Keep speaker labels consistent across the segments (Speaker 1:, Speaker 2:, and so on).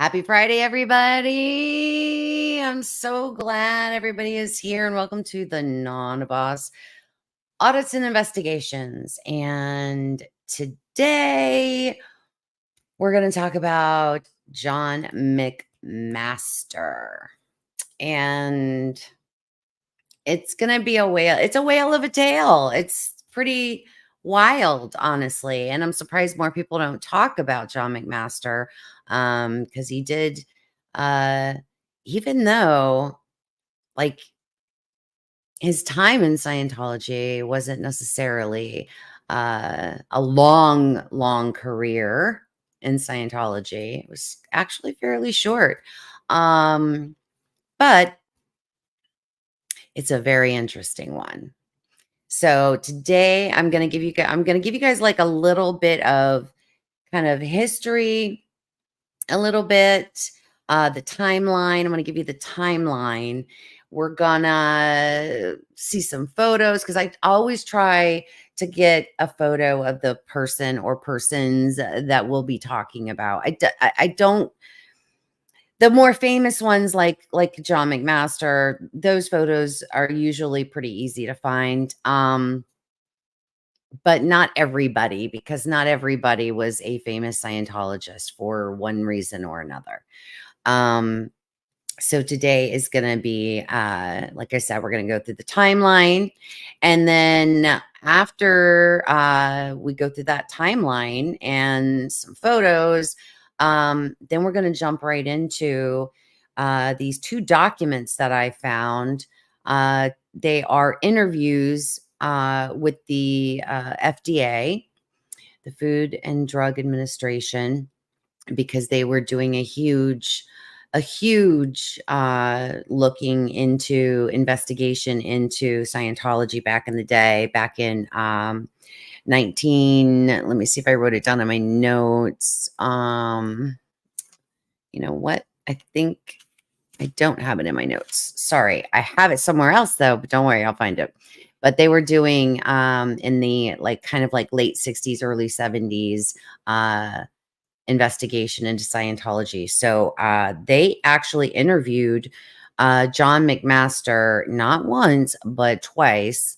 Speaker 1: Happy Friday, everybody. I'm so glad everybody is here and welcome to the Non-Boss Audits and Investigations. And today we're going to talk about John McMaster. And it's going to be a whale. It's a whale of a tale. It's pretty wild, honestly. And I'm surprised more people don't talk about John McMaster because he did, uh, even though like his time in Scientology wasn't necessarily a long career in Scientology. It was actually fairly short. But it's a very interesting one. So today I'm going to give you guys like a little bit of kind of history, a little bit the timeline. I'm going to give you the timeline. We're going to see some photos because I always try to get a photo of the person or persons that we'll be talking about. I don't the more famous ones like John McMaster, those photos are usually pretty easy to find. But not everybody, because not everybody was a famous Scientologist for one reason or another. So today is going to be, like I said, we're going to go through the timeline. And then after we go through that timeline and some photos, then we're going to jump right into these two documents that I found. They are interviews with the FDA, the Food and Drug Administration, because they were doing a huge looking into investigation into Scientology back in the day, back in 19, let me see if I wrote it down in my notes. You know what? I think I don't have it in my notes. Sorry. I have it somewhere else though, but don't worry, I'll find it. But they were doing in the kind of late 60s, early 70s investigation into Scientology. So they actually interviewed John McMaster not once, but twice.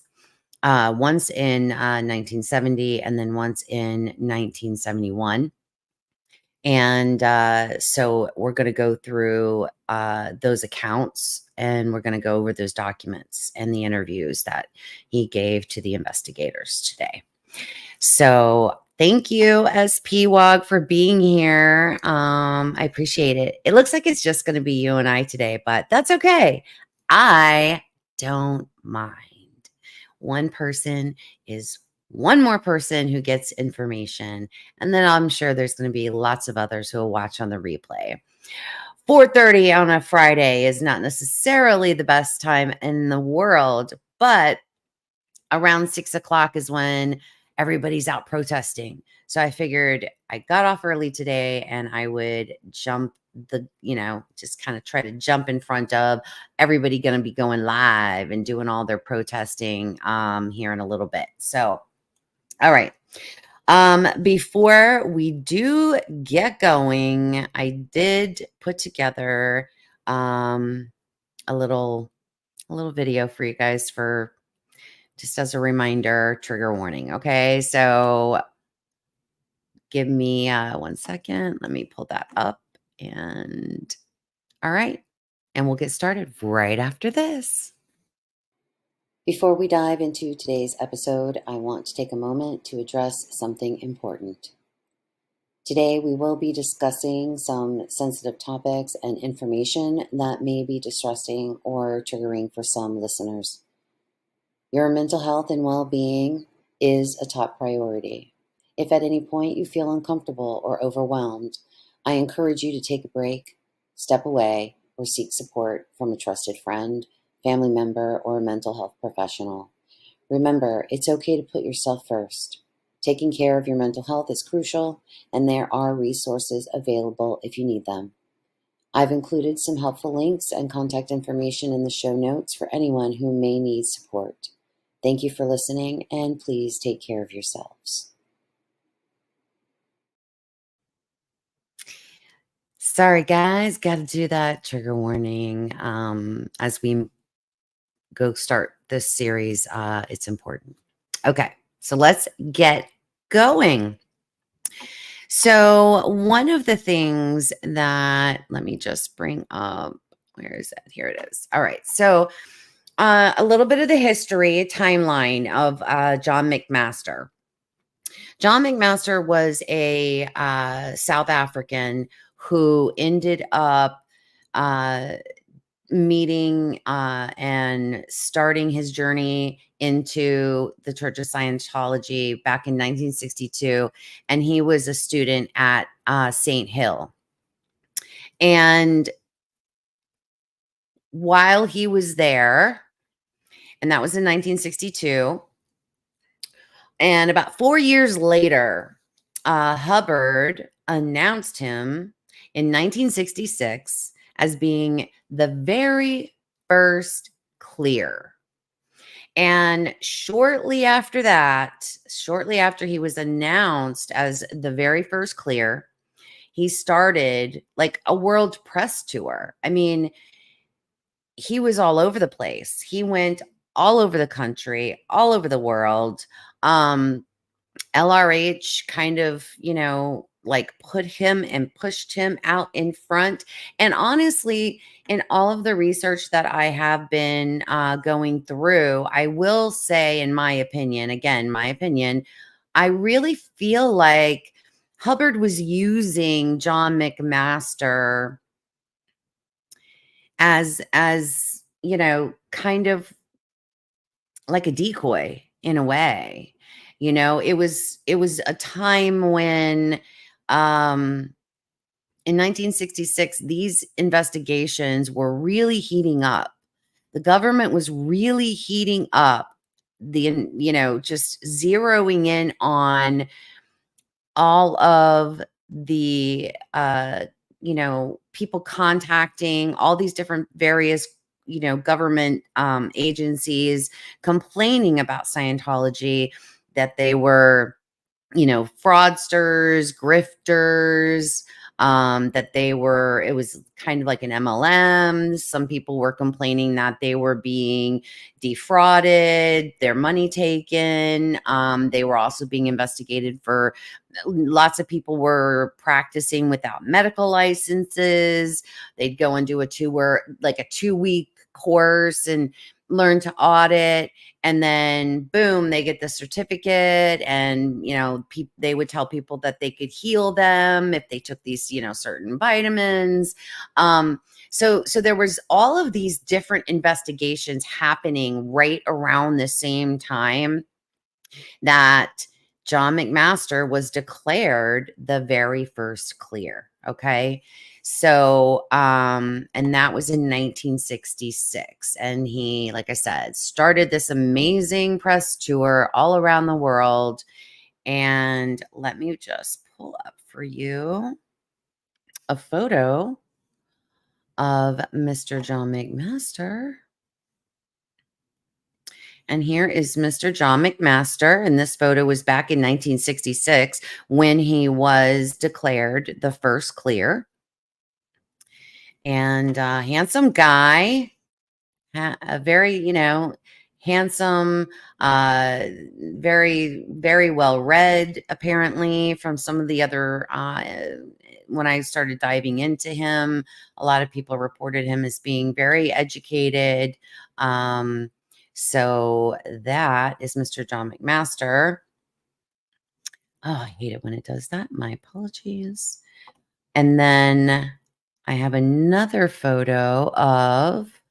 Speaker 1: Once in 1970 and then once in 1971. And so we're going to go through those accounts and we're going to go over those documents and the interviews that he gave to the investigators today. So thank you, SPWOG, for being here. I appreciate it. It looks like it's just going to be you and I today, but that's okay. I don't mind. One person is one more person who gets information. And then I'm sure there's going to be lots of others who will watch on the replay. 4:30 on a Friday is not necessarily the best time in the world, but around 6 o'clock is when everybody's out protesting. So I figured I got off early today and I would jump just kind of try to jump in front of everybody going to be going live and doing all their protesting here in a little bit. So, all right. Before we do get going, I did put together a little video for you guys for just as a reminder, trigger warning. Okay. So give me 1 second. Let me pull that up and all right. And we'll get started right after this. Before we dive into today's episode, I want to take a moment to address something important. Today, we will be discussing some sensitive topics and information that may be distressing or triggering for some listeners. Your mental health and well-being is a top priority. If at any point you feel uncomfortable or overwhelmed, I encourage you to take a break, step away, or seek support from a trusted friend, family member, or a mental health professional. Remember, it's okay to put yourself first. Taking care of your mental health is crucial, and there are resources available if you need them. I've included some helpful links and contact information in the show notes for anyone who may need support. Thank you for listening, and please take care of yourselves. Sorry, guys, got to do that trigger warning as we go start this series. It's important. Okay, so let's get going. So, one of the things that, let me just bring up, where is it? Here it is. All right. So, a little bit of the history timeline of John McMaster. John McMaster was a South African who ended up uh, meeting and starting his journey into the Church of Scientology back in 1962. And he was a student at St. Hill. And while he was there, and that was in 1962, and about 4 years later, Hubbard announced him in 1966 as being the very first clear. And shortly after that, shortly after he was announced as the very first clear, he started like a world press tour. I mean, he was all over the place. He went all over the country, all over the world. LRH kind of, like put him and pushed him out in front. And honestly, in all of the research that I have been going through, I will say, in my opinion, again, my opinion, I really feel like Hubbard was using John McMaster as kind of like a decoy in a way. It was a time when in 1966 these investigations were really heating up. The government was really heating up just zeroing in on all of the people contacting all these different various government agencies complaining about Scientology, that they were fraudsters, grifters, that it was kind of like an MLM. Some people were complaining that they were being defrauded, their money taken. They were also being investigated for, lots of people were practicing without medical licenses. They'd go and do a 2-week course and learn to audit, and then boom, they get the certificate. And they would tell people that they could heal them if they took these certain vitamins. So there was all of these different investigations happening right around the same time that John McMaster was declared the very first clear. Okay. So, and that was in 1966. And he, like I said, started this amazing press tour all around the world. And let me just pull up for you a photo of Mr. John McMaster. And here is Mr. John McMaster. And this photo was back in 1966 when he was declared the first clear. And handsome guy, a very, handsome, very, very well read, apparently, from some of the other. When I started diving into him, a lot of people reported him as being very educated. So that is Mr. John McMaster. Oh, I hate it when it does that. My apologies. And then I have another photo of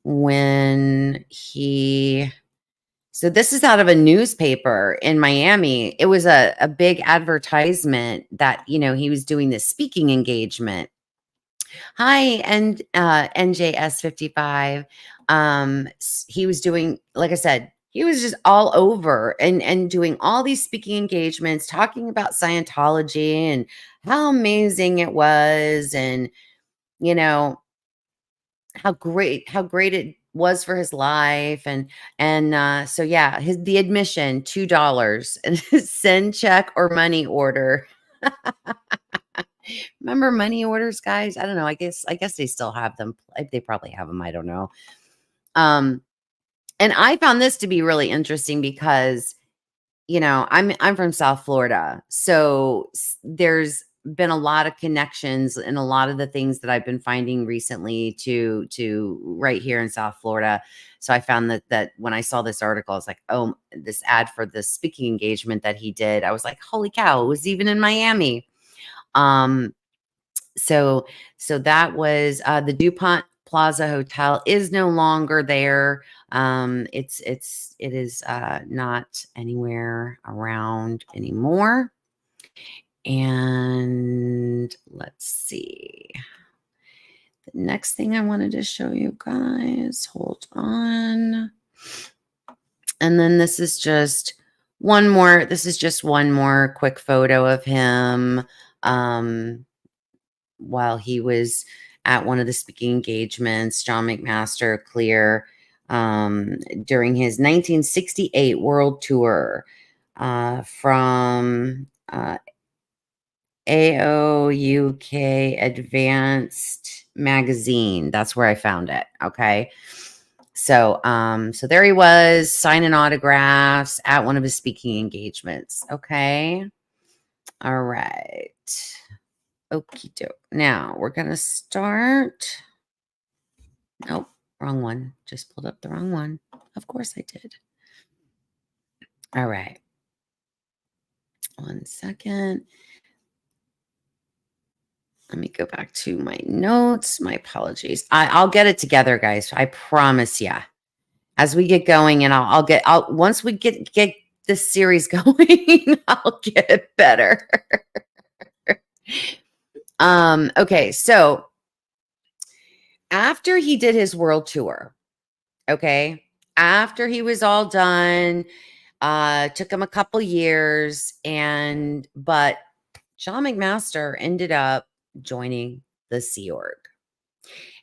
Speaker 1: when so this is out of a newspaper in Miami. It was a big advertisement that, he was doing this speaking engagement. Hi, and NJS 55. He was doing, like I said, he was just all over and doing all these speaking engagements, talking about Scientology and how amazing it was, and you know how great it was for his life. And so yeah, the admission $2 and send check or money order. Remember money orders, guys? I don't know. I guess they still have them. They probably have them. I don't know. Um, and I found this to be really interesting because, I'm from South Florida. So there's been a lot of connections and a lot of the things that I've been finding recently to right here in South Florida. So I found that when I saw this article, I was like, oh, this ad for the speaking engagement that he did, I was like, holy cow, it was even in Miami. Um, so that was the DuPont Plaza Hotel is no longer there. It is not anywhere around anymore. And let's see. The next thing I wanted to show you guys, hold on. And then this is just one more quick photo of him. While he was at one of the speaking engagements, John McMaster Clear, during his 1968 world tour from AOUK Advanced Magazine. That's where I found it. Okay. So there he was signing autographs at one of his speaking engagements. Okay. All right. Okie doke. Now we're going to start. Nope, wrong one. Just pulled up the wrong one. Of course I did. All right. 1 second. Let me go back to my notes. My apologies. I'll get it together, guys. I promise you. As we get going, and once we get this series going, I'll get it better. Okay, so after he did his world tour, okay, after he was all done, took him a couple years, but John McMaster ended up joining the Sea Org,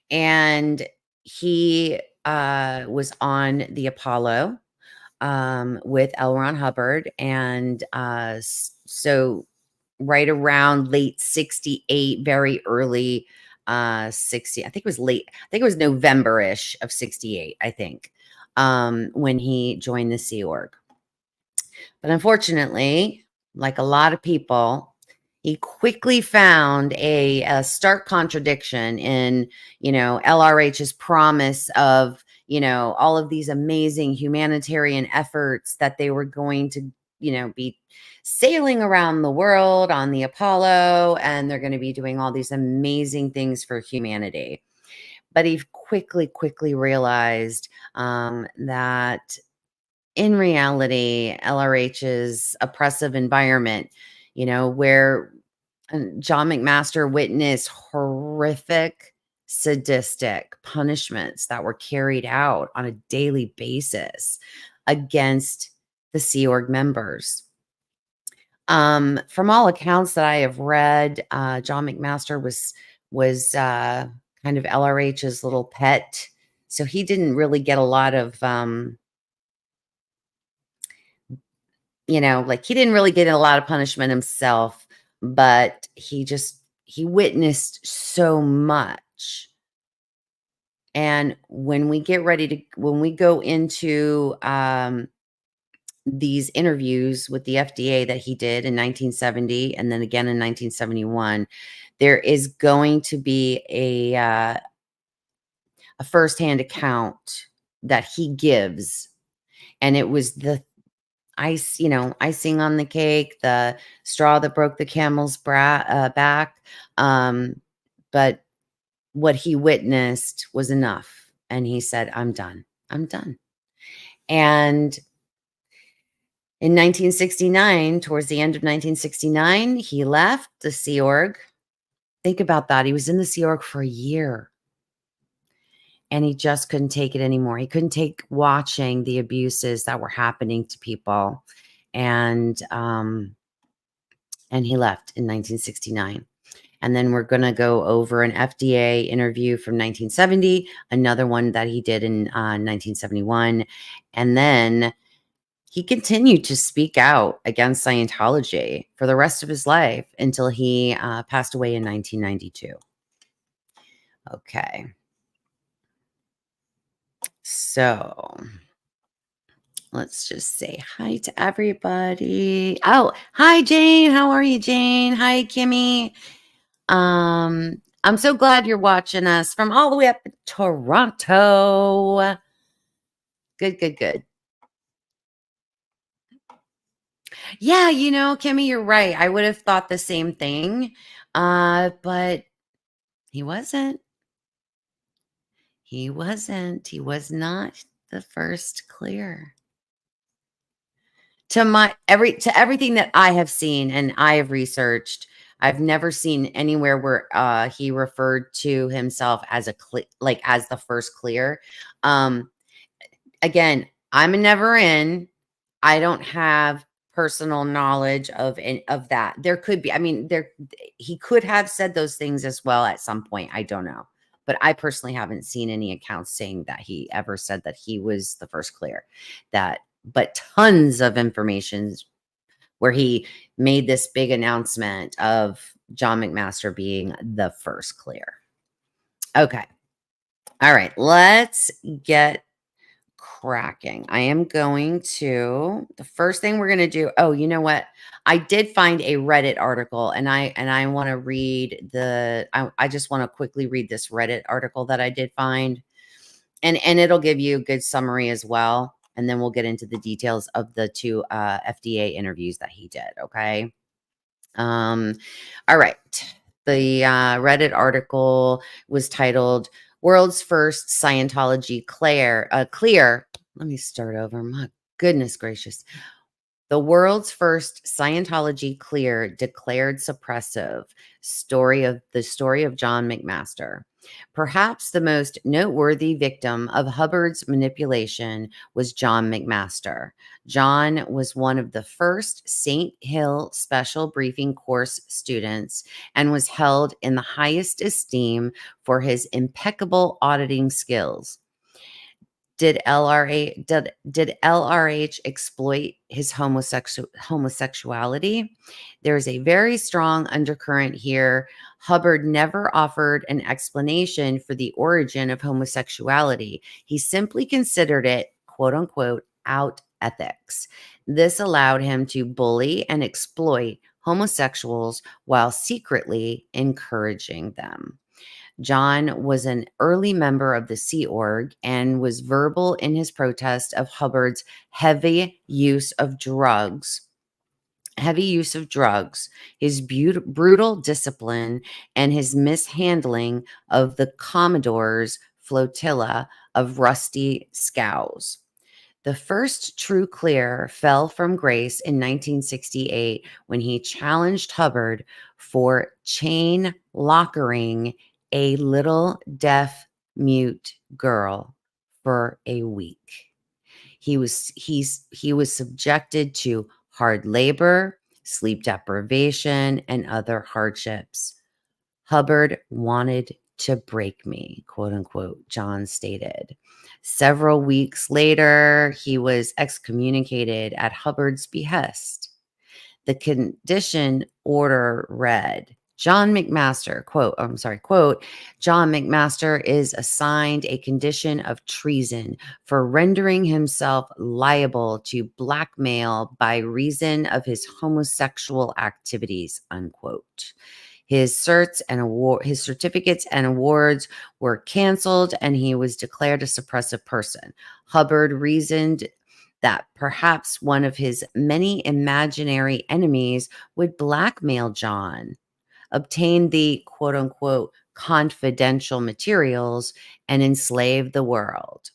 Speaker 1: and he was on the Apollo with L. Ron Hubbard, and so right around late 68, very early 60, I think it was late, I think it was November-ish of 68, I think, when he joined the Sea Org. But unfortunately, like a lot of people, he quickly found a stark contradiction in, LRH's promise of, all of these amazing humanitarian efforts that they were going to, be sailing around the world on the Apollo, and they're going to be doing all these amazing things for humanity. But he quickly realized that in reality, LRH's oppressive environment, where John McMaster witnessed horrific, sadistic punishments that were carried out on a daily basis against the Sea Org members. From all accounts that I have read, John McMaster was kind of LRH's little pet, so he didn't really get a lot of he didn't really get a lot of punishment himself, but he witnessed so much. And when we go into these interviews with the FDA that he did in 1970 and then again in 1971, there is going to be a firsthand account that he gives. And it was the icing on the cake, the straw that broke the camel's back. But what he witnessed was enough. And he said, I'm done. I'm done. And in 1969, towards the end of 1969, he left the Sea Org. Think about that. He was in the Sea Org for a year. And he just couldn't take it anymore. He couldn't take watching the abuses that were happening to people. And he left in 1969. And then we're going to go over an FDA interview from 1970, another one that he did in 1971. And then he continued to speak out against Scientology for the rest of his life until he passed away in 1992. Okay. So let's just say hi to everybody. Oh, hi, Jane. How are you, Jane? Hi, Kimmy. I'm so glad you're watching us from all the way up in Toronto. Good, good, good. Yeah, Kimmy, you're right. I would have thought the same thing. But he wasn't. He wasn't. He was not the first clear. To everything that I have seen and I have researched, I've never seen anywhere where he referred to himself as as the first clear. Um Again, I'm a never in. I don't have personal knowledge of that. There could be, I mean, he could have said those things as well at some point. I don't know. But I personally haven't seen any accounts saying that he ever said that he was the first clear. But tons of information where he made this big announcement of John McMaster being the first clear. Okay. All right. Let's get cracking. I am going to, the first thing we're going to do. Oh, you know what? I did find a Reddit article and I want to read I just want to quickly read this Reddit article that I did find. And it'll give you a good summary as well. And then we'll get into the details of the two FDA interviews that he did. Okay. All right. The Reddit article was titled "World's First Scientology Clear." Let me start over. My goodness gracious. The world's first Scientology clear declared suppressive. The story of John McMaster. Perhaps the most noteworthy victim of Hubbard's manipulation was John McMaster. John was one of the first St. Hill Special Briefing Course students and was held in the highest esteem for his impeccable auditing skills. Did LRH exploit his homosexuality? There's a very strong undercurrent here. Hubbard never offered an explanation for the origin of homosexuality. He simply considered it, quote unquote, out ethics. This allowed him to bully and exploit homosexuals while secretly encouraging them. John was an early member of the Sea Org and was verbal in his protest of Hubbard's heavy use of drugs, his brutal discipline, and his mishandling of the Commodore's flotilla of rusty scows. The first true clear fell from grace in 1968 when he challenged Hubbard for chain lockering a little deaf mute girl for a week. He was subjected to hard labor, sleep deprivation, and other hardships. Hubbard wanted to break me, quote unquote, John stated. Several weeks later, he was excommunicated at Hubbard's behest. The condition order read, John McMaster, quote, John McMaster is assigned a condition of treason for rendering himself liable to blackmail by reason of his homosexual activities, unquote. His certificates and awards were canceled, and he was declared a suppressive person. Hubbard reasoned that perhaps one of his many imaginary enemies would blackmail John, obtain the quote unquote confidential materials, and enslave the world.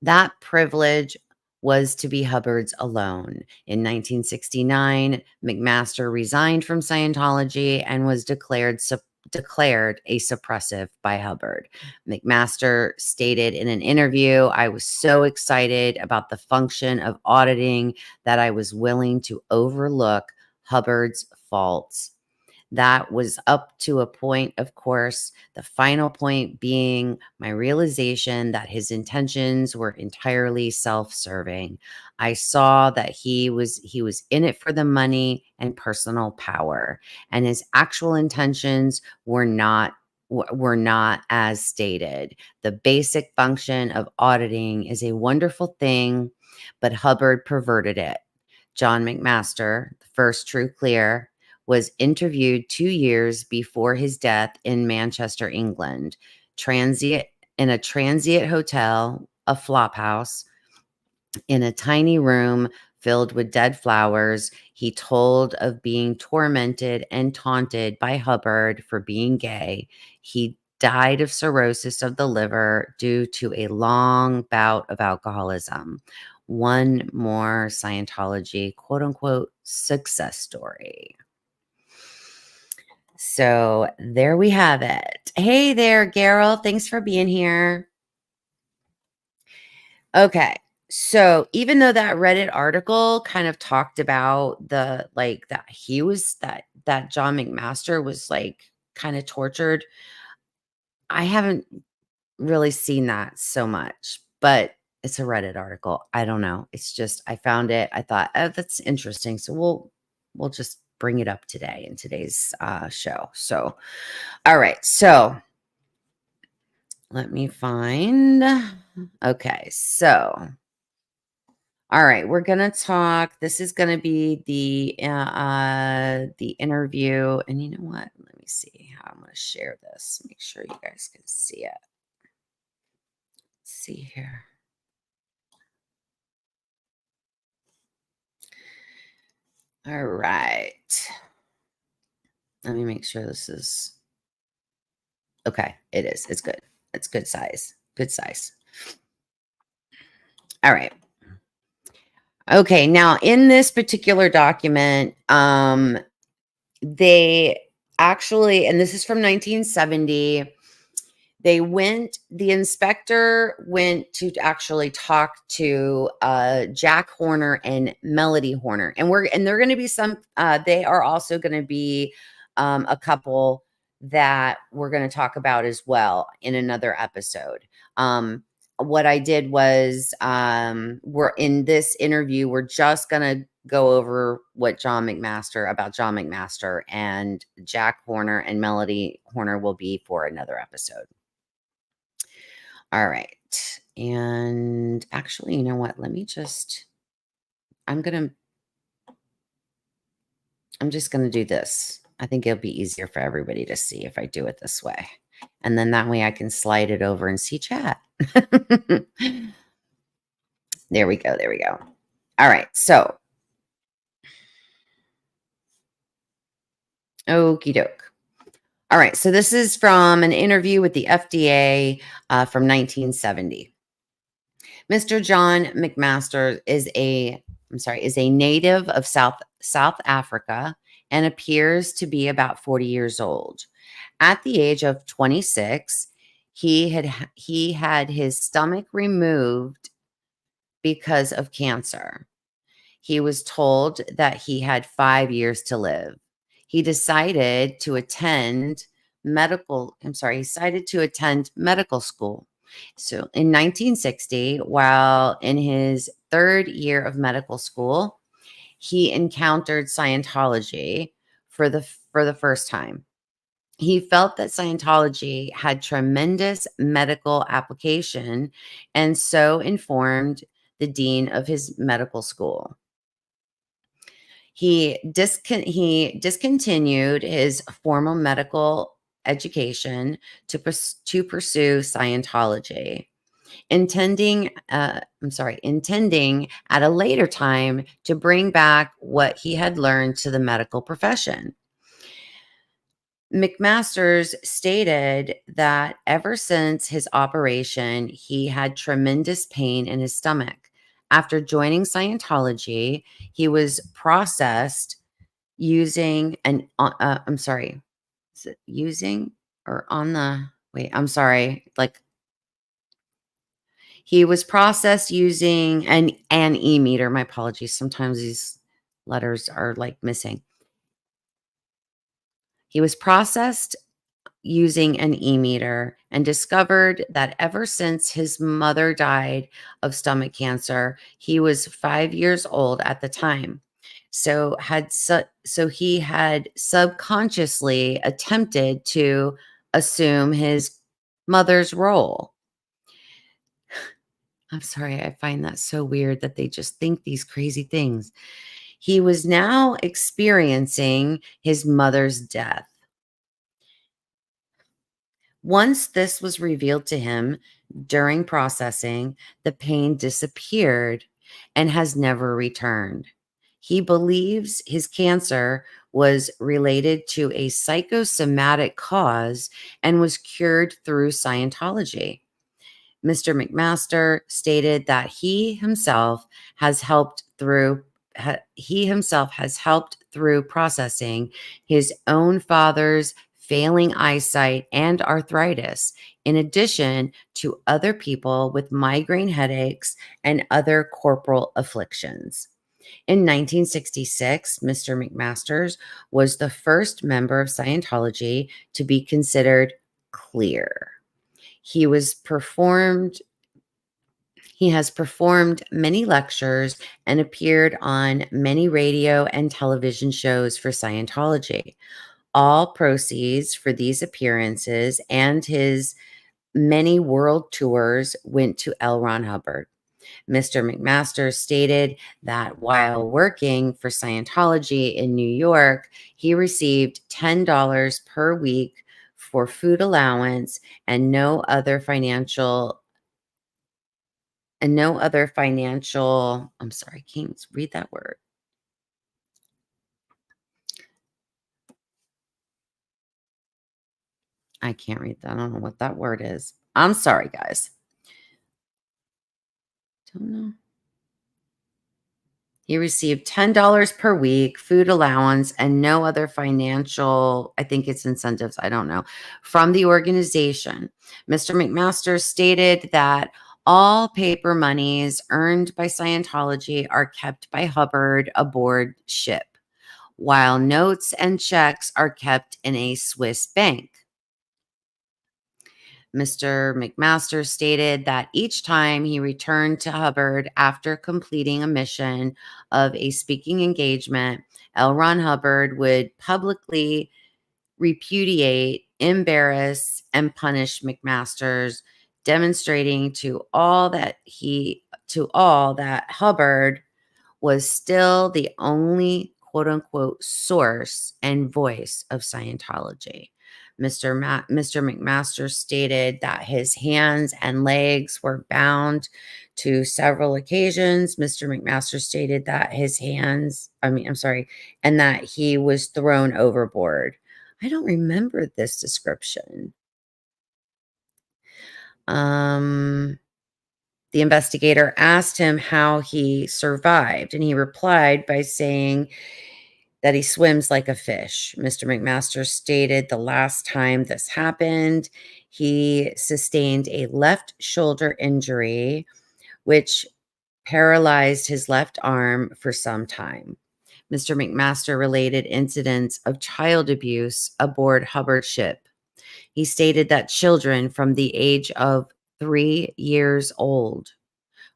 Speaker 1: That privilege was to be Hubbard's alone. In 1969, McMaster resigned from Scientology and was declared a suppressive by Hubbard. McMaster stated in an interview, I was so excited about the function of auditing that I was willing to overlook Hubbard's faults. That was up to a point, of course, the final point being my realization that his intentions were entirely self-serving. I saw that he was in it for the money and personal power, and his actual intentions were not as stated. The basic function of auditing is a wonderful thing, but Hubbard perverted it. John McMaster, the first true clear, was interviewed 2 years before his death in Manchester, England, transient in a transient hotel, a flop house, in a tiny room filled with dead flowers. He told of being tormented and taunted by Hubbard for being gay. He died of cirrhosis of the liver due to a long bout of alcoholism. One more Scientology quote unquote success story. So there we have it. Hey there, Garrel. Thanks for being here. Okay. So even though that Reddit article kind of talked about the like that he was that John McMaster was like kind of tortured, I haven't really seen that so much, but it's a Reddit article. I don't know. It's just I found it. I thought, oh, that's interesting. So we'll just bring it up today in today's show. So all right. So let me find. Okay. So all right, we're gonna talk. This is gonna be the interview, and you know what? Let me see how I'm gonna share this. Make sure you guys can see it. Let's see here. All right. Let me make sure this is okay. It is. It's good. It's good size. Good size. All right. Okay. Now, in this particular document, they actually, and this is from 1970. The inspector went to actually talk to Jack Horner and Melody Horner. And they're going to be they are also going to be a couple that we're going to talk about as well in another episode. What I did was we're in this interview, we're just going to go over what John McMaster, and Jack Horner and Melody Horner will be for another episode. All right. And actually, you know what? I'm just going to do this. I think it'll be easier for everybody to see if I do it this way. And then that way I can slide it over and see chat. There we go. There we go. All right. So, okie doke. All right. So this is from an interview with the FDA from 1970. Mr. John McMaster is a native of South Africa and appears to be about 40 years old. At the age of 26, he had his stomach removed because of cancer. He was told that he had 5 years to live. He decided to attend medical school. So in 1960, while in his third year of medical school, he encountered Scientology for the first time. He felt that Scientology had tremendous medical application and so informed the dean of his medical school. He discontinued his formal medical education to pursue Scientology, intending at a later time to bring back what he had learned to the medical profession. McMasters stated that ever since his operation, he had tremendous pain in his stomach. After joining Scientology, he was processed using an is it using or on the wait, I'm sorry. Like he was processed using an e-meter. My apologies. Sometimes these letters are like missing. He was processed using an e-meter and discovered that ever since his mother died of stomach cancer, he was 5 years old at the time. So he had subconsciously attempted to assume his mother's role. I'm sorry, I find that so weird that they just think these crazy things. He was now experiencing his mother's death. Once this was revealed to him during processing, the pain disappeared and has never returned. He believes his cancer was related to a psychosomatic cause and was cured through Scientology. Mr. McMaster stated that he himself has helped through processing his own father's failing eyesight and arthritis, in addition to other people with migraine headaches and other corporal afflictions. In 1966, Mr. McMasters was the first member of Scientology to be considered clear. He was performed he has performed many lectures and appeared on many radio and television shows for Scientology. All proceeds for these appearances and his many world tours went to L. Ron Hubbard. Mr. McMaster stated that while working for Scientology in New York, he received $10 per week for food allowance and no other financial, I'm sorry, I can't read that word. I can't read that. I don't know what that word is. I'm sorry, guys. Don't know. He received $10 per week, food allowance, and no other financial, I think it's incentives, I don't know, from the organization. Mr. McMaster stated that all paper monies earned by Scientology are kept by Hubbard aboard ship, while notes and checks are kept in a Swiss bank. Mr. McMaster stated that each time he returned to Hubbard after completing a mission of a speaking engagement, L. Ron Hubbard would publicly repudiate, embarrass, and punish McMaster's, demonstrating to all that Hubbard was still the only quote unquote source and voice of Scientology. Mr. McMaster stated that his hands and legs were bound to several occasions. Mr. McMaster stated that and that he was thrown overboard. I don't remember this description. The investigator asked him how he survived, and he replied by saying that he swims like a fish. Mr. McMaster stated the last time this happened, he sustained a left shoulder injury, which paralyzed his left arm for some time. Mr. McMaster related incidents of child abuse aboard Hubbard ship. He stated that children from the age of 3 years old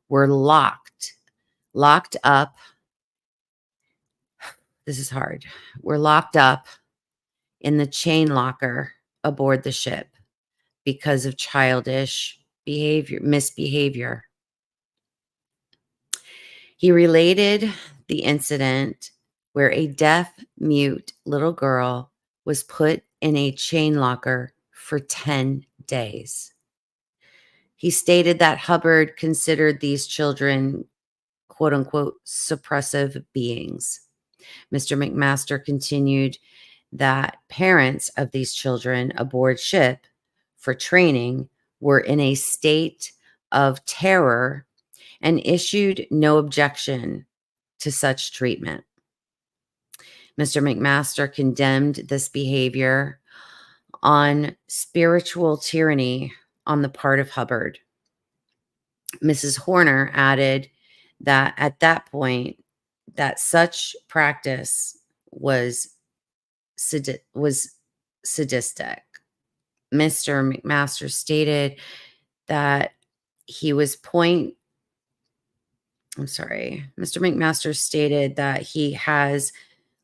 Speaker 1: were locked up. This is hard. Were locked up in the chain locker aboard the ship because of childish misbehavior. He related the incident where a deaf, mute little girl was put in a chain locker for 10 days. He stated that Hubbard considered these children, quote unquote, suppressive beings. Mr. McMaster continued that parents of these children aboard ship for training were in a state of terror and issued no objection to such treatment. Mr. McMaster condemned this behavior on spiritual tyranny on the part of Hubbard. Mrs. Horner added that at that point, that such practice was sadistic. Mr. McMaster stated that he was Mr. McMaster stated that he has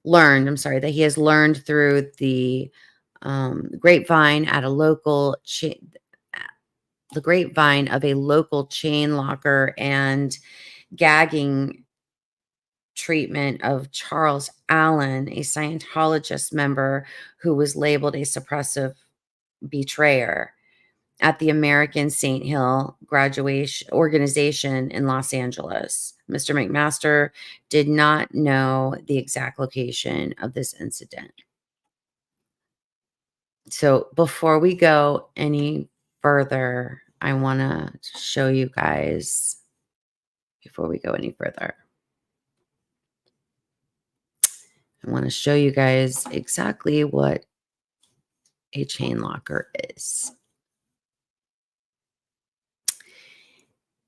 Speaker 1: learned through the grapevine at a local the grapevine of a local chain locker and gagging treatment of Charles Allen, a Scientologist member who was labeled a suppressive betrayer at the American St. Hill graduation organization in Los Angeles. Mr. McMaster did not know the exact location of this incident. So before we go any further, I want to show you guys, before we go any further, I want to show you guys exactly what a chain locker is.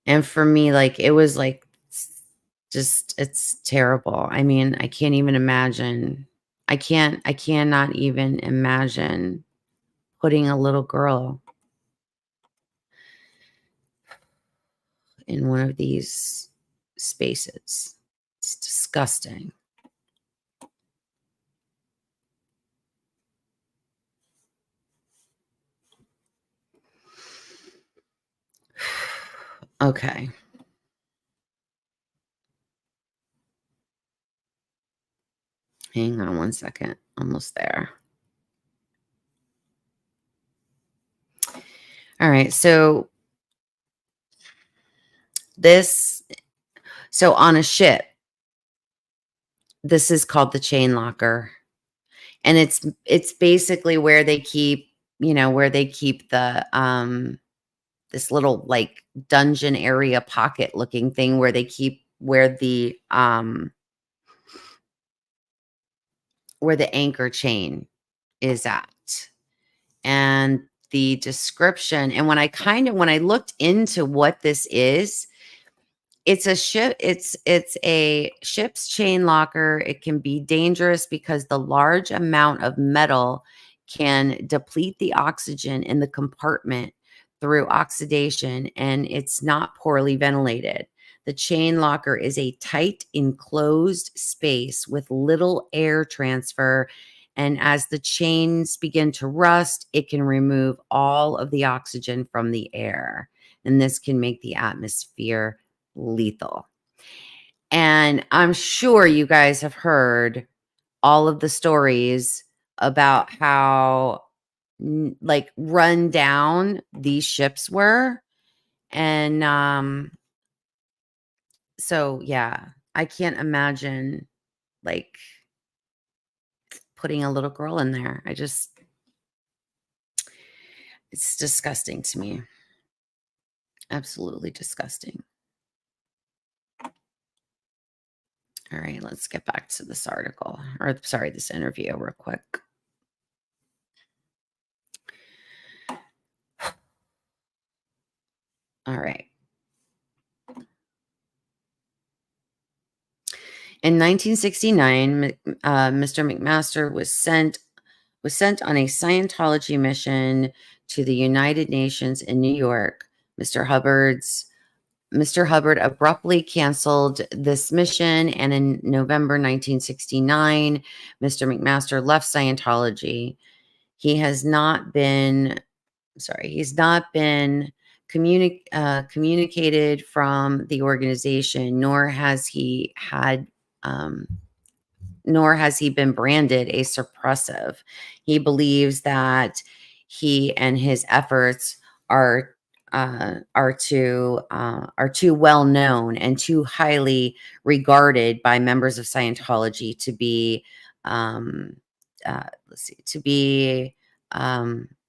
Speaker 1: And for me, like, it was like, it's terrible. I mean, I can't even imagine. I cannot even imagine putting a little girl in one of these spaces. It's disgusting. Okay. Hang on one second. Almost there. All right. So on a ship, this is called the chain locker. And it's basically where they keep, the this little like dungeon area pocket looking thing where they keep where the anchor chain is at. And the description, and when I looked into what this is, it's a ship's chain locker. It can be dangerous because the large amount of metal can deplete the oxygen in the compartment through oxidation, and it's not poorly ventilated. The chain locker is a tight, enclosed space with little air transfer, and as the chains begin to rust, it can remove all of the oxygen from the air, and this can make the atmosphere lethal. And I'm sure you guys have heard all of the stories about how like run down these ships were. And so yeah, I can't imagine like putting a little girl in there. It's disgusting to me. Absolutely disgusting. All right, let's get back to this article, or sorry, this interview real quick. All right. In 1969, Mr. McMaster was sent on a Scientology mission to the United Nations in New York. Mr. Hubbard abruptly canceled this mission, and in November 1969, Mr. McMaster left Scientology. He's not been communicated from the organization, nor has he been branded a suppressive. He believes that he and his efforts are too well known and too highly regarded by members of Scientology to be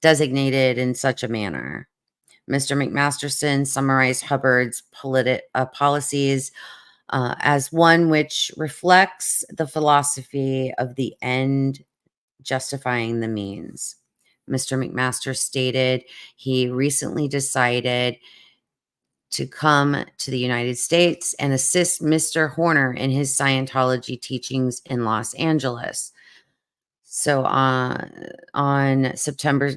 Speaker 1: designated in such a manner. Mr. McMasterson summarized Hubbard's policies as one which reflects the philosophy of the end justifying the means. Mr. McMaster stated he recently decided to come to the United States and assist Mr. Horner in his Scientology teachings in Los Angeles. So on September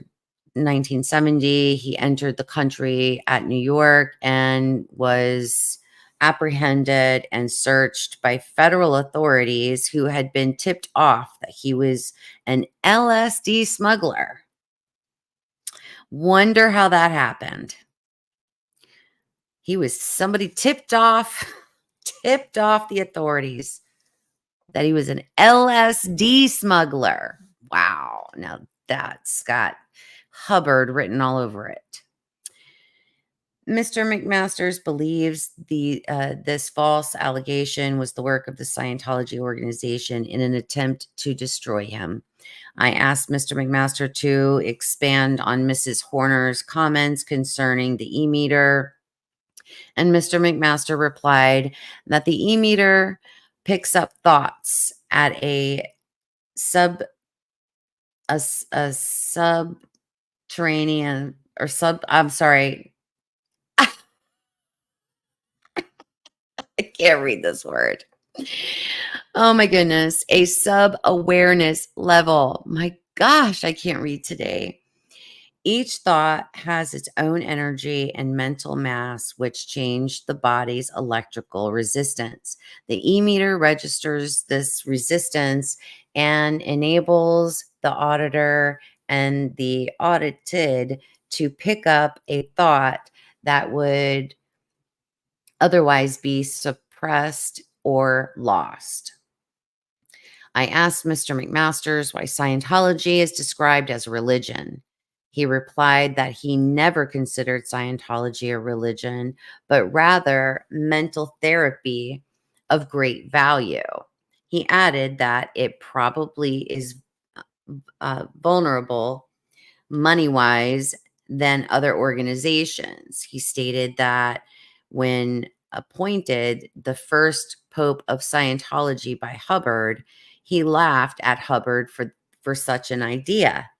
Speaker 1: 1970, he entered the country at New York and was apprehended and searched by federal authorities who had been tipped off that he was an LSD smuggler. Wonder how that happened. He was somebody tipped off the authorities that he was an LSD smuggler. Wow. Now that's got Hubbard written all over it. Mr. McMasters believes this false allegation was the work of the Scientology organization in an attempt to destroy him. I asked Mr. McMaster to expand on Mrs. Horner's comments concerning the e-meter, and Mr. McMaster replied that the e-meter picks up thoughts at a subterranean or I'm sorry. I can't read this word. Oh my goodness. A sub-awareness level. My gosh, I can't read today. Each thought has its own energy and mental mass, which change the body's electrical resistance. The e-meter registers this resistance and enables the auditor and the audited to pick up a thought that would otherwise be suppressed or lost. I asked Mr. McMasters why Scientology is described as a religion. He replied that he never considered Scientology a religion, but rather mental therapy of great value. He added that it probably is vulnerable money-wise than other organizations. He stated that when appointed the first Pope of Scientology by Hubbard, he laughed at Hubbard for such an idea.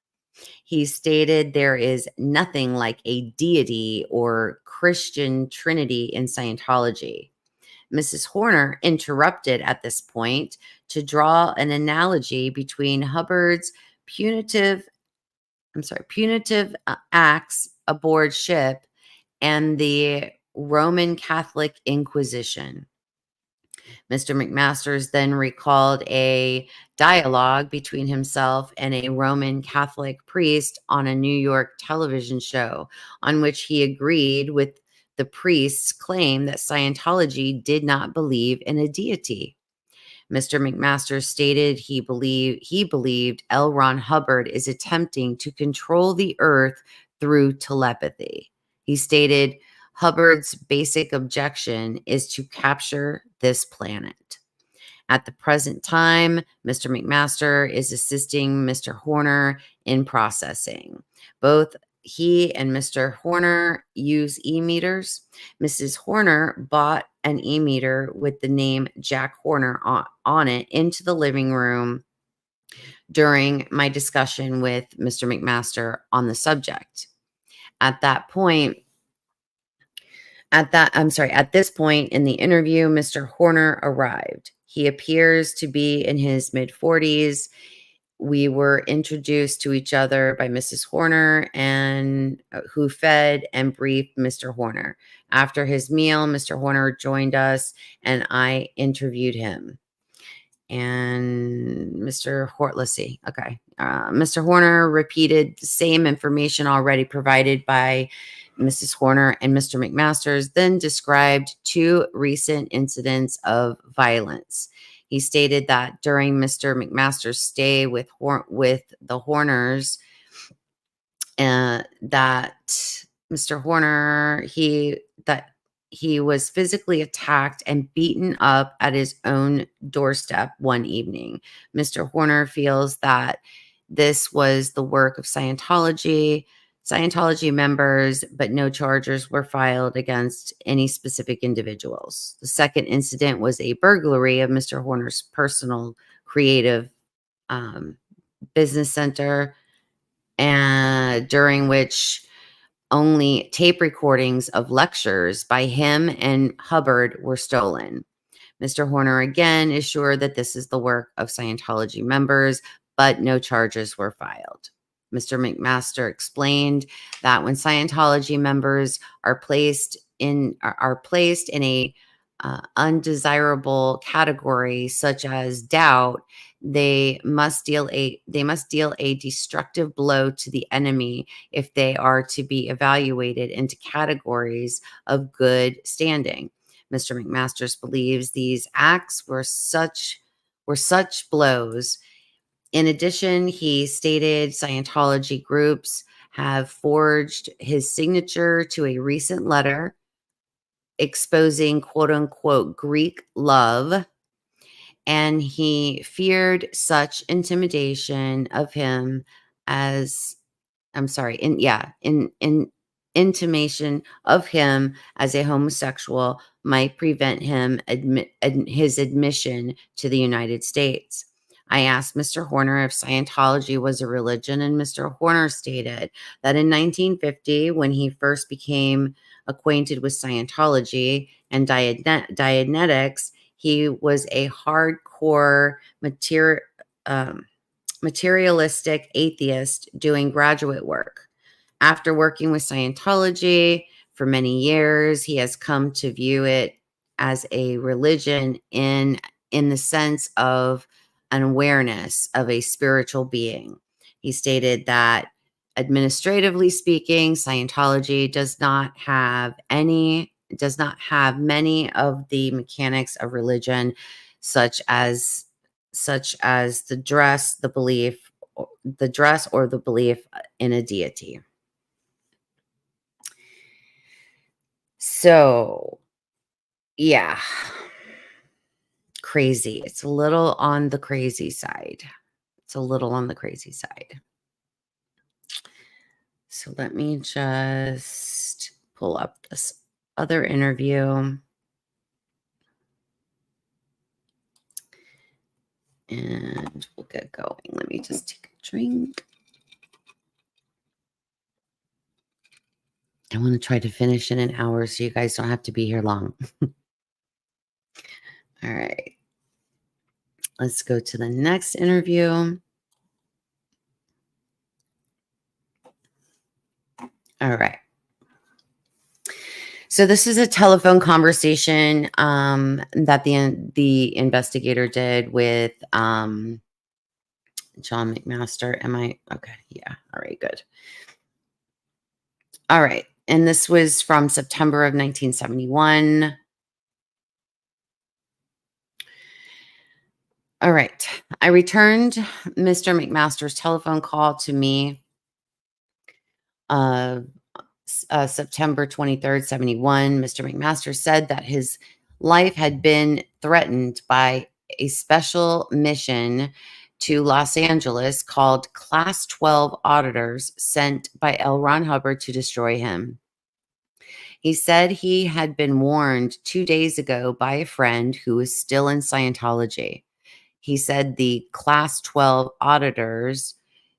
Speaker 1: He stated there is nothing like a deity or Christian trinity in Scientology. Mrs. Horner interrupted at this point to draw an analogy between Hubbard's punitive acts aboard ship and the Roman Catholic Inquisition. Mr. McMasters then recalled a dialogue between himself and a Roman Catholic priest on a New York television show, on which he agreed with the priest's claim that Scientology did not believe in a deity. Mr. McMaster stated he believed L. Ron Hubbard is attempting to control the earth through telepathy. He stated Hubbard's basic objection is to capture this planet. At the present time, Mr. McMaster is assisting Mr. Horner in processing. Both he and Mr. Horner use e-meters. Mrs. Horner bought an e-meter with the name Jack Horner on it into the living room during my discussion with Mr. McMaster on the subject. At this point in the interview, Mr. Horner arrived. He appears to be in his mid-40s. We were introduced to each other by Mrs. Horner, and who fed and briefed Mr. Horner. After his meal, Mr. Horner joined us, and I interviewed him. And Mr. Horner repeated the same information already provided by Mrs. Horner, and Mr. McMasters then described two recent incidents of violence. He stated that during Mr. McMaster's stay with the Horners, that Mr. Horner, he was physically attacked and beaten up at his own doorstep one evening. Mr. Horner feels that this was the work of Scientology members, but no charges were filed against any specific individuals. The second incident was a burglary of Mr. Horner's personal creative business center, and during which only tape recordings of lectures by him and Hubbard were stolen. Mr. Horner again assured that this is the work of Scientology members, but no charges were filed. Mr. McMaster explained that when Scientology members are placed in a undesirable category such as doubt, they must deal a destructive blow to the enemy if they are to be evaluated into categories of good standing. Mr. McMasters believes these acts were such blows. In addition, he stated Scientology groups have forged his signature to a recent letter exposing quote unquote Greek love, and he feared such intimidation of him as I'm sorry, in intimation of him as a homosexual might prevent his admission to the United States. I asked Mr. Horner if Scientology was a religion, and Mr. Horner stated that in 1950, when he first became acquainted with Scientology and Dianetics, he was a hardcore materialistic atheist doing graduate work. After working with Scientology for many years, he has come to view it as a religion in the sense of an awareness of a spiritual being. He stated that administratively speaking, Scientology does not have many of the mechanics of religion, such as the dress, or the belief in a deity. So, yeah, crazy. It's a little on the crazy side. So let me just pull up this other interview. And we'll get going. Let me just take a drink. I want to try to finish in an hour so you guys don't have to be here long. All right. Let's go to the next interview. All right. So this is a telephone conversation that the investigator did with John McMaster. Am I okay? Yeah. All right. Good. All right. And this was from September of 1971. All right. I returned Mr. McMaster's telephone call to me September 23rd, 71. Mr. McMaster said that his life had been threatened by a special mission to Los Angeles called Class 12 Auditors sent by L. Ron Hubbard to destroy him. He said he had been warned 2 days ago by a friend who was still in Scientology. He said the Class 12 Auditors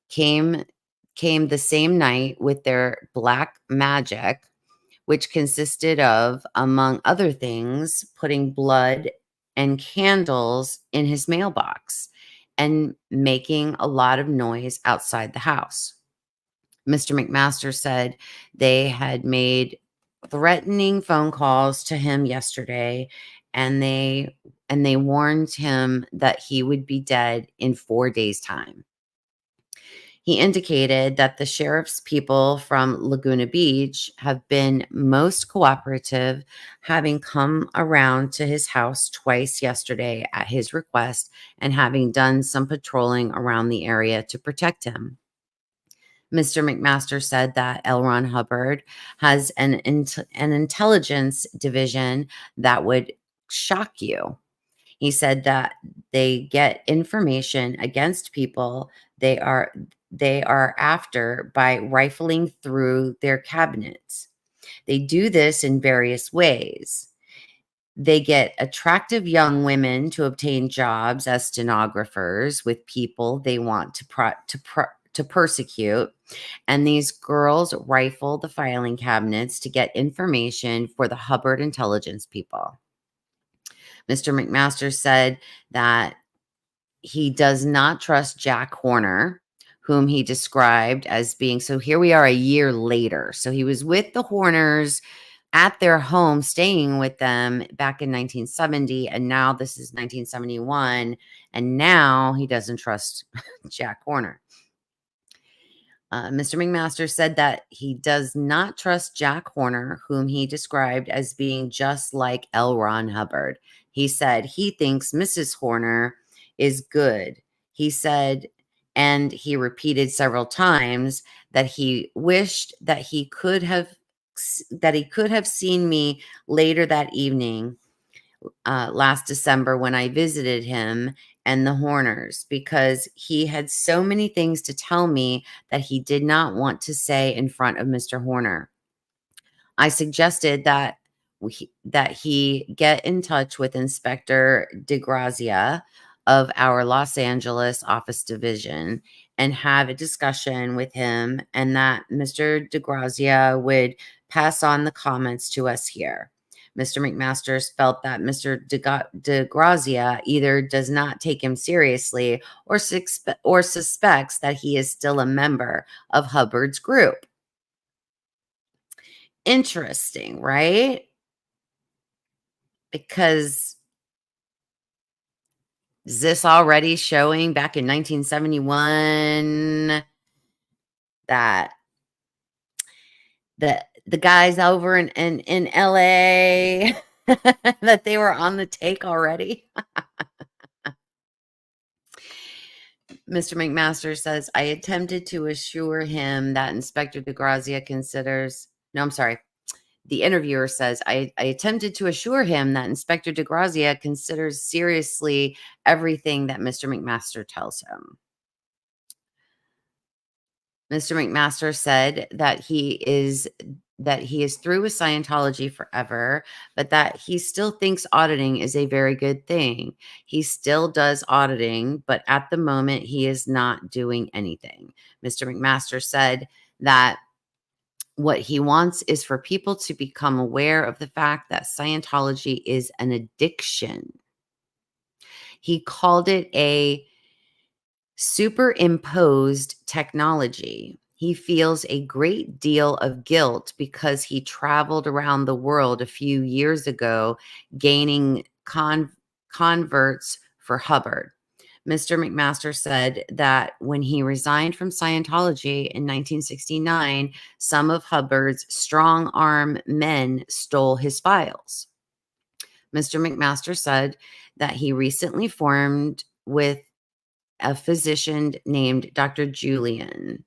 Speaker 1: came the same night with their black magic, which consisted of, among other things, putting blood and candles in his mailbox and making a lot of noise outside the house. Mr. McMaster said they had made threatening phone calls to him yesterday, and they warned him that he would be dead in 4 days' time. He indicated that the sheriff's people from Laguna Beach have been most cooperative, having come around to his house twice yesterday at his request and having done some patrolling around the area to protect him. Mr. McMaster said that L. Ron Hubbard has an intelligence division that would shock you. He said that they get information against people they are after by rifling through their cabinets. They do this in various ways. They get attractive young women to obtain jobs as stenographers with people they want to persecute, and these girls rifle the filing cabinets to get information for the Hubbard intelligence people. Mr. McMaster said that he does not trust Jack Horner, whom he described as being, so here we are a year later. So he was with the Horners at their home, staying with them back in 1970. And now this is 1971. And now he doesn't trust Jack Horner. Mr. McMaster said that he does not trust Jack Horner, whom he described as being just like L. Ron Hubbard. He said he thinks Mrs. Horner is good. He said, and he repeated several times that he wished that he could have seen me later that evening, last December, when I visited him and the Horners, because he had so many things to tell me that he did not want to say in front of Mr. Horner. I suggested that he get in touch with Inspector DeGrazia of our Los Angeles office division and have a discussion with him, and that Mr. DeGrazia would pass on the comments to us here. Mr. McMaster felt that Mr. DeGrazia either does not take him seriously or suspects that he is still a member of Hubbard's group. Interesting, right? Because is this already showing back in 1971 that the guys over in LA that they were on the take already? Mr. McMaster says, I attempted to assure him that Inspector DeGrazia considers, no, I'm sorry. The interviewer says, I attempted to assure him that Inspector DeGrazia considers seriously everything that Mr. McMaster tells him. Mr. McMaster said that he is through with Scientology forever, but that he still thinks auditing is a very good thing. He still does auditing, but at the moment he is not doing anything. Mr. McMaster said that what he wants is for people to become aware of the fact that Scientology is an addiction. He called it a superimposed technology. He feels a great deal of guilt because he traveled around the world a few years ago gaining converts for Hubbard. Mr. McMaster said that when he resigned from Scientology in 1969, some of Hubbard's strong-arm men stole his files. Mr. McMaster said that he recently formed with a physician named Dr. Julian,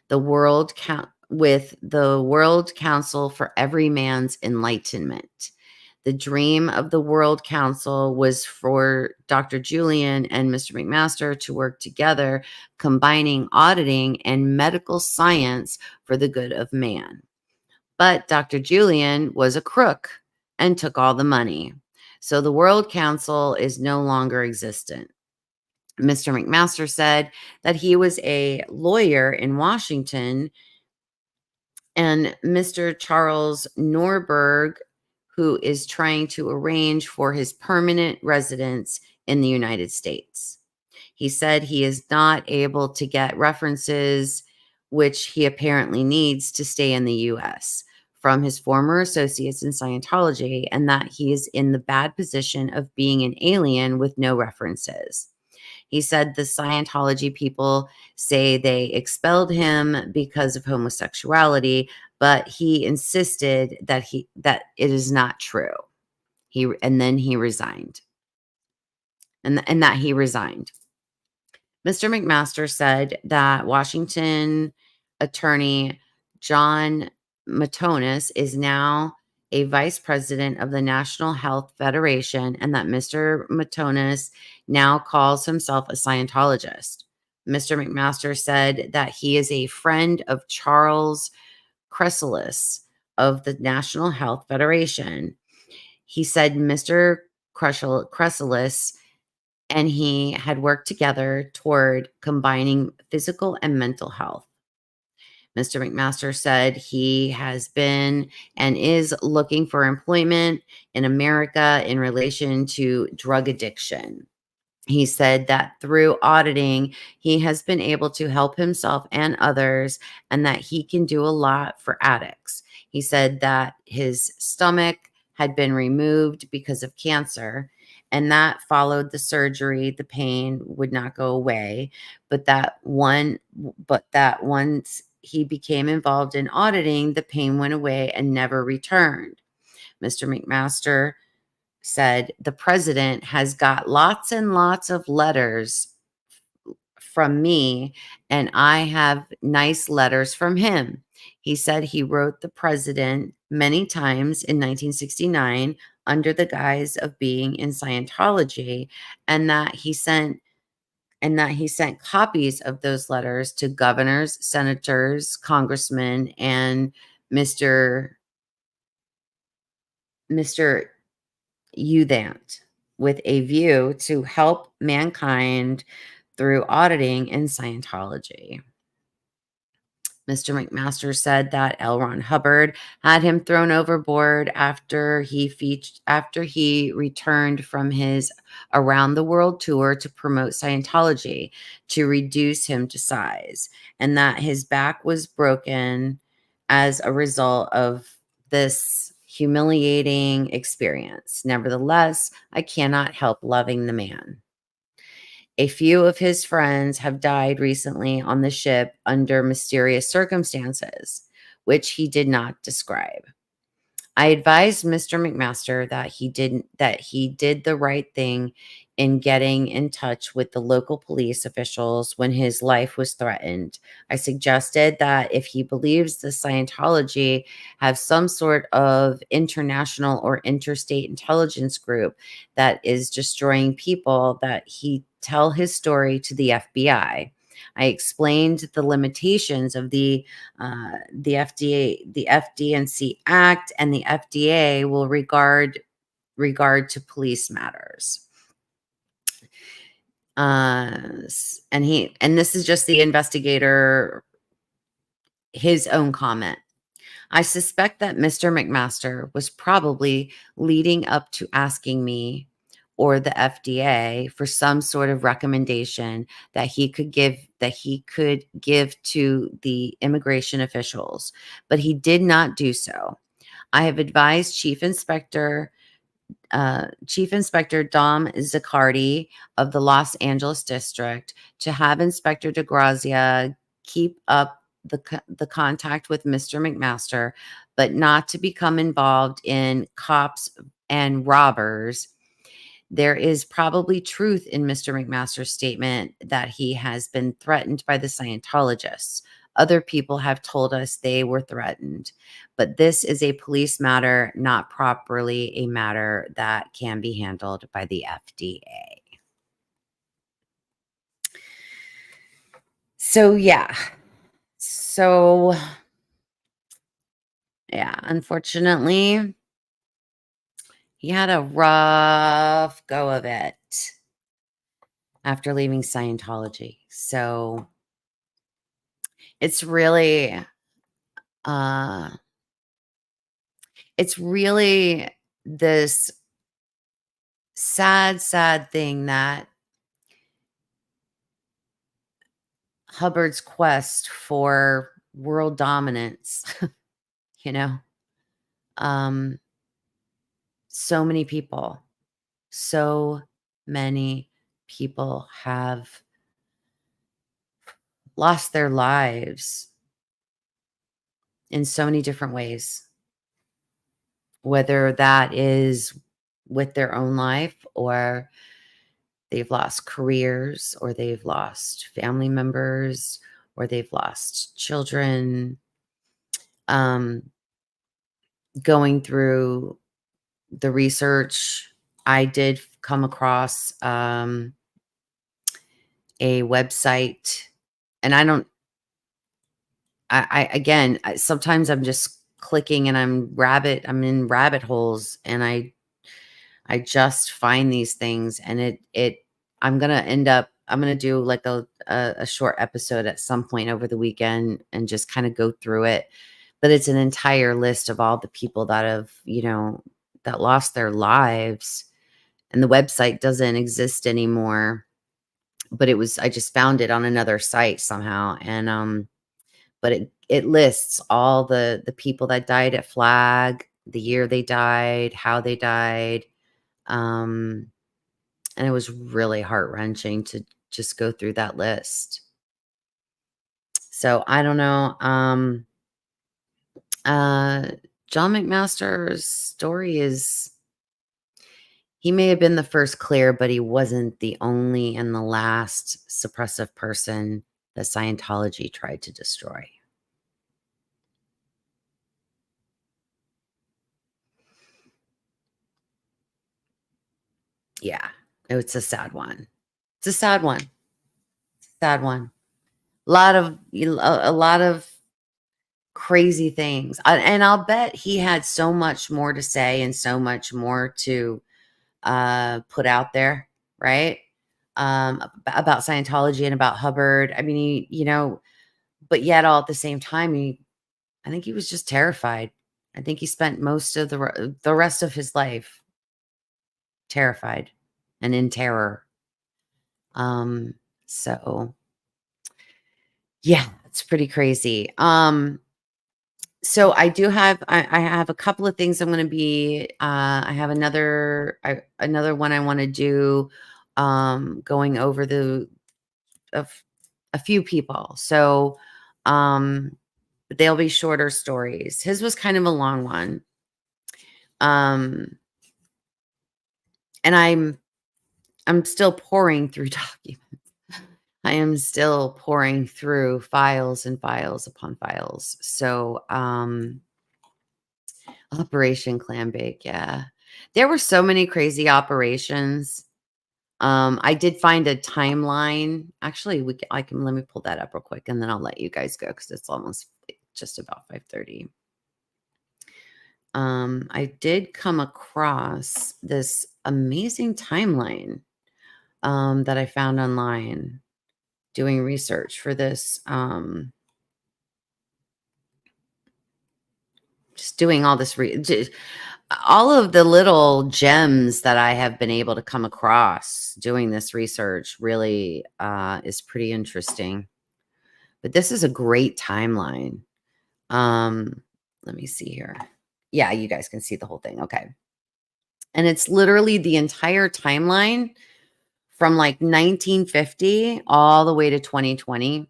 Speaker 1: with the World Council for Every Man's Enlightenment. The dream of the World Council was for Dr. Julian and Mr. McMaster to work together, combining auditing and medical science for the good of man. But Dr. Julian was a crook and took all the money. So the World Council is no longer existent. Mr. McMaster said that he was a lawyer in Washington, and Mr. Charles Norberg, who is trying to arrange for his permanent residence in the United States. He said he is not able to get references, which he apparently needs to stay in the U.S., from his former associates in Scientology, and that he is in the bad position of being an alien with no references. He said the Scientology people say they expelled him because of homosexuality, but he insisted that it is not true. Then he resigned. And that he resigned. Mr. McMaster said that Washington attorney John Matonis is now a vice president of the National Health Federation, and that Mr. Matonis now calls himself a Scientologist. Mr. McMaster said that he is a friend of Charles Chrysalis of the National Health Federation. He said Mr. Chrysalis and he had worked together toward combining physical and mental health. Mr. McMaster said he has been and is looking for employment in America in relation to drug addiction. He said that through auditing, he has been able to help himself and others, and that he can do a lot for addicts. He said that his stomach had been removed because of cancer, and that followed the surgery. The pain would not go away, but that once he became involved in auditing, the pain went away and never returned. Mr. McMaster said the president has got lots and lots of letters from me, and I have nice letters from him. He said he wrote the president many times in 1969 under the guise of being in Scientology, and that he sent copies of those letters to governors, senators, congressmen, and Mr. Euthant, with a view to help mankind through auditing in Scientology. Mr. McMaster said that L. Ron Hubbard had him thrown overboard after he returned from his around the world tour to promote Scientology to reduce him to size, and that his back was broken as a result of this humiliating experience. Nevertheless, I cannot help loving the man. A few of his friends have died recently on the ship under mysterious circumstances, which he did not describe. I advised Mr. McMaster that he did the right thing in getting in touch with the local police officials when his life was threatened. I suggested that if he believes the Scientology have some sort of international or interstate intelligence group that is destroying people, that he tell his story to the FBI. I explained the limitations of the FD&C Act, and the FDA will regard to police matters. And this is just the investigator, his own comment. I suspect that Mr. McMaster was probably leading up to asking me or the FDA for some sort of recommendation that he could give to the immigration officials, but he did not do so. I have advised Chief Inspector Dom Zaccardi of the Los Angeles District to have Inspector DeGrazia keep up the contact with Mr. McMaster, but not to become involved in cops and robbers. There is probably truth in Mr. McMaster's statement that he has been threatened by the Scientologists. Other people have told us they were threatened, but this is a police matter, not properly a matter that can be handled by the FDA. So, yeah. Unfortunately, he had a rough go of it after leaving Scientology. So it's really this sad thing that Hubbard's quest for world dominance, you know, so many people have lost their lives in so many different ways, whether that is with their own life, or they've lost careers, or they've lost family members, or they've lost children. Going through the research, I did come across a website, and sometimes I'm just clicking and I'm in rabbit holes, and I just find these things, and I'm going to do like a short episode at some point over the weekend and just kind of go through it. But it's an entire list of all the people that have, that lost their lives. and the website doesn't exist anymore, but I just found it on another site somehow. And, but it lists all the people that died at Flag, the year they died, how they died. And it was really heart-wrenching to just go through that list. So I don't know. John McMaster's story is, he may have been the first clear, but he wasn't the only and the last suppressive person that Scientology tried to destroy. Yeah, it's a sad one. It's a sad one. Sad one. A lot of crazy things. And I'll bet he had so much more to say and so much more to put out there, right? About Scientology and about Hubbard. I mean, but yet all at the same time, I think he was just terrified. I think he spent most of the rest of his life terrified and in terror. So yeah, it's pretty crazy. So I have a couple of things I'm going to be, I have another one I want to do, going over a few people. So, but they'll be shorter stories. His was kind of a long one. And I'm still pouring through documents. I am still pouring through files and files upon files. So, Operation Clambake, yeah. There were so many crazy operations. I did find a timeline. Actually, let me pull that up real quick and then I'll let you guys go because it's almost just about 5:30. I did come across this amazing timeline that I found online doing research for this. Just doing all this, all of the little gems that I have been able to come across doing this research really is pretty interesting. But this is a great timeline. Let me see here. Yeah, you guys can see the whole thing. Okay. And it's literally the entire timeline from like 1950 all the way to 2020.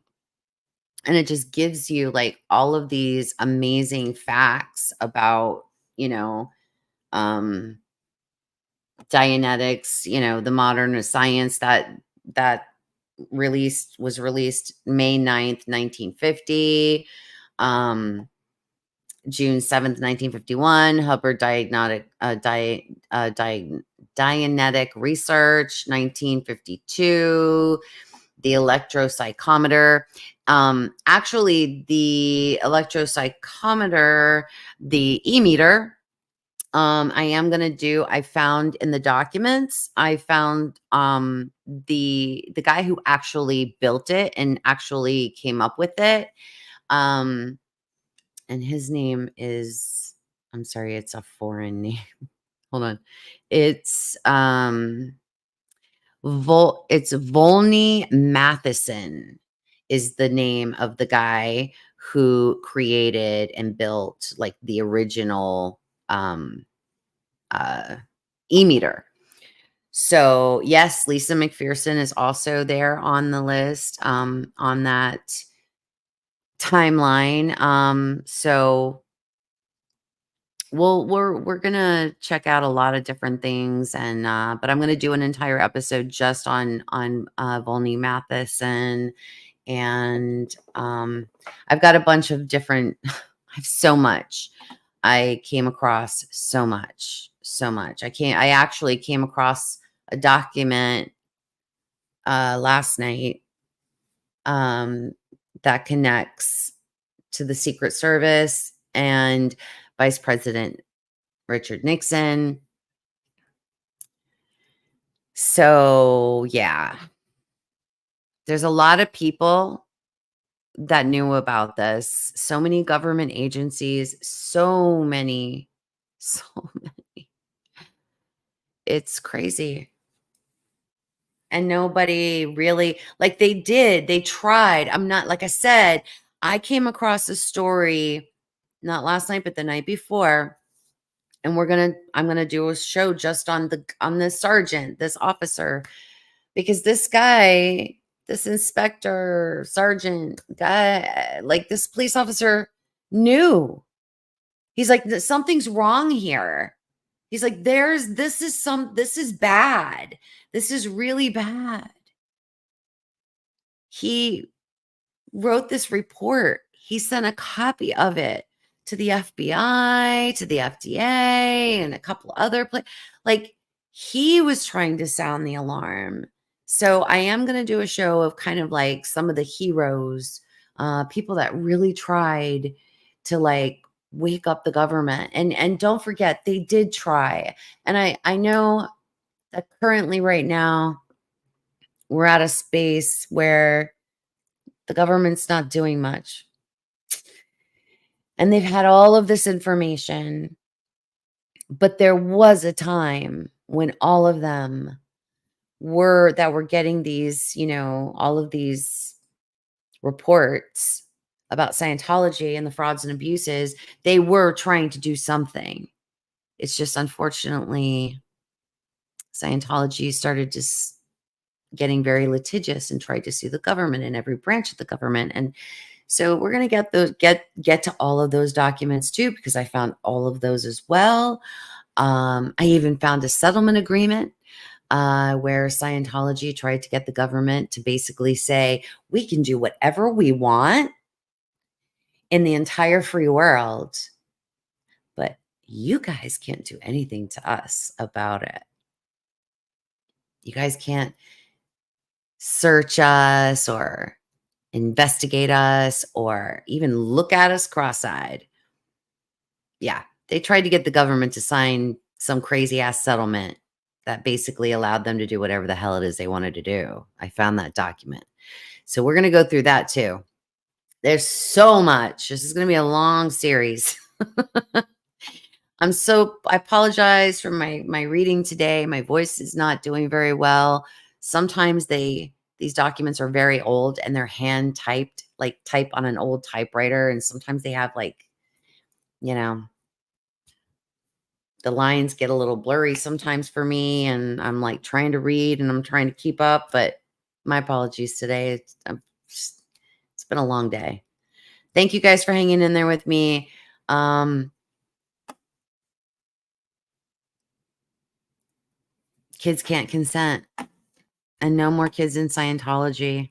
Speaker 1: And it just gives you like all of these amazing facts about, um, Dianetics, the modern science that was released May 9th, 1950. June 7th, 1951, Hubbard Dianetic Research, 1952, the electropsychometer. Actually, the electropsychometer, the e-meter, I found in the documents, I found the guy who actually built it and actually came up with it. And his name is, I'm sorry, it's a foreign name. Hold on. It's it's Volney Matheson is the name of the guy who created and built like the original e-meter. So yes, Lisa McPherson is also there on the list, on that timeline. So we're gonna check out a lot of different things, and but I'm gonna do an entire episode just on Volney Matheson, and I've got a bunch of different. I have so much. I came across so much. I actually came across a document last night that connects to the Secret Service and Vice President Richard Nixon. So, yeah, there's a lot of people that knew about this. So many government agencies, so many. it's crazy. And nobody really, like they tried. I'm not, like I said, I came across a story, not last night, but the night before. And I'm going to do a show just on this sergeant, this officer, because this guy, this inspector, sergeant guy, like this police officer knew. He's like, something's wrong here. He's like, this is bad. This is really bad. He wrote this report. He sent a copy of it to the FBI, to the FDA, and a couple other places. Like, he was trying to sound the alarm. So I am going to do a show of kind of like some of the heroes, people that really tried to like wake up the government. And don't forget, they did try. And I know that currently right now we're at a space where the government's not doing much. And they've had all of this information. But there was a time when all of them were getting these, all of these reports about Scientology and the frauds and abuses. They were trying to do something. It's just, unfortunately, Scientology started just getting very litigious and tried to sue the government and every branch of the government. And so we're going to get to all of those documents too, because I found all of those as well. I even found a settlement agreement where Scientology tried to get the government to basically say, we can do whatever we want in the entire free world, but you guys can't do anything to us about it. You guys can't search us or investigate us or even look at us cross-eyed. Yeah, they tried to get the government to sign some crazy ass settlement that basically allowed them to do whatever the hell it is they wanted to do. I found that document. So we're going to go through that too. There's so much. This is going to be a long series. I apologize for my reading today. My voice is not doing very well. Sometimes these documents are very old and they're hand typed, like type on an old typewriter. And sometimes they have like, the lines get a little blurry sometimes for me. And I'm like trying to read and I'm trying to keep up, but my apologies today. It's been a long day. Thank you guys for hanging in there with me. Kids can't consent. And no more kids in Scientology.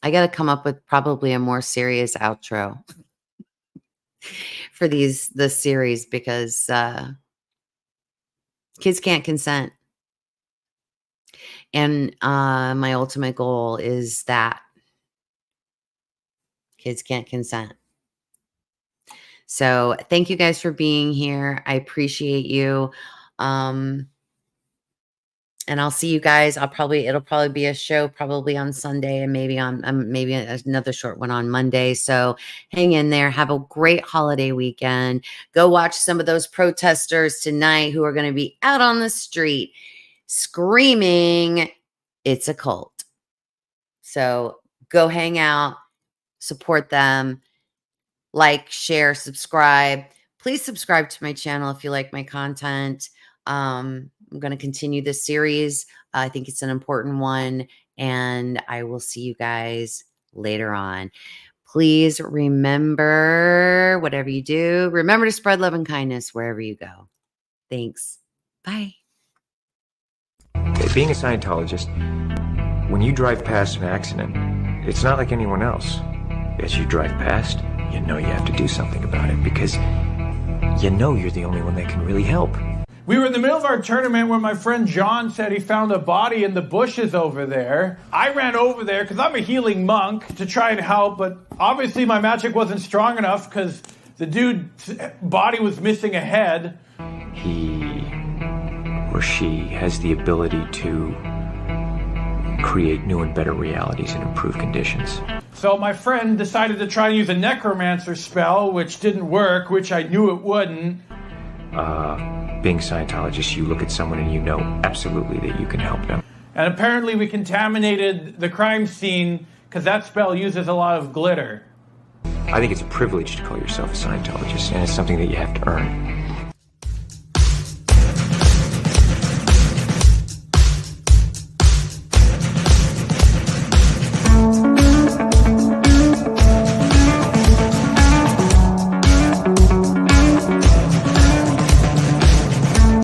Speaker 1: I got to come up with probably a more serious outro for this series, because kids can't consent. And my ultimate goal is that kids can't consent. So thank you guys for being here. I appreciate you. And I'll see you guys. It'll probably be a show probably on Sunday and maybe another short one on Monday. So hang in there. Have a great holiday weekend. Go watch some of those protesters tonight who are going to be out on the street screaming, it's a cult. So go hang out, support them, like, share, subscribe. Please subscribe to my channel if you like my content. I'm going to continue this series. I think it's an important one, and I will see you guys later on. Please remember, whatever you do, remember to spread love and kindness wherever you go. Thanks. Bye.
Speaker 2: Being a Scientologist, when you drive past an accident, it's not like anyone else. As you drive past, you know you have to do something about it because you know you're the only one that can really help.
Speaker 3: We were in the middle of our tournament where my friend John said he found a body in the bushes over there. I ran over there because I'm a healing monk to try and help, but obviously my magic wasn't strong enough because the dude's body was missing a head.
Speaker 2: He or she has the ability to create new and better realities and improve conditions.
Speaker 3: So my friend decided to try and use a necromancer spell, which didn't work, which I knew it wouldn't.
Speaker 2: being Scientologists, you look at someone and you know absolutely that you can help them.
Speaker 3: And apparently we contaminated the crime scene because that spell uses a lot of glitter.
Speaker 2: I think it's a privilege to call yourself a Scientologist, and it's something that you have to earn.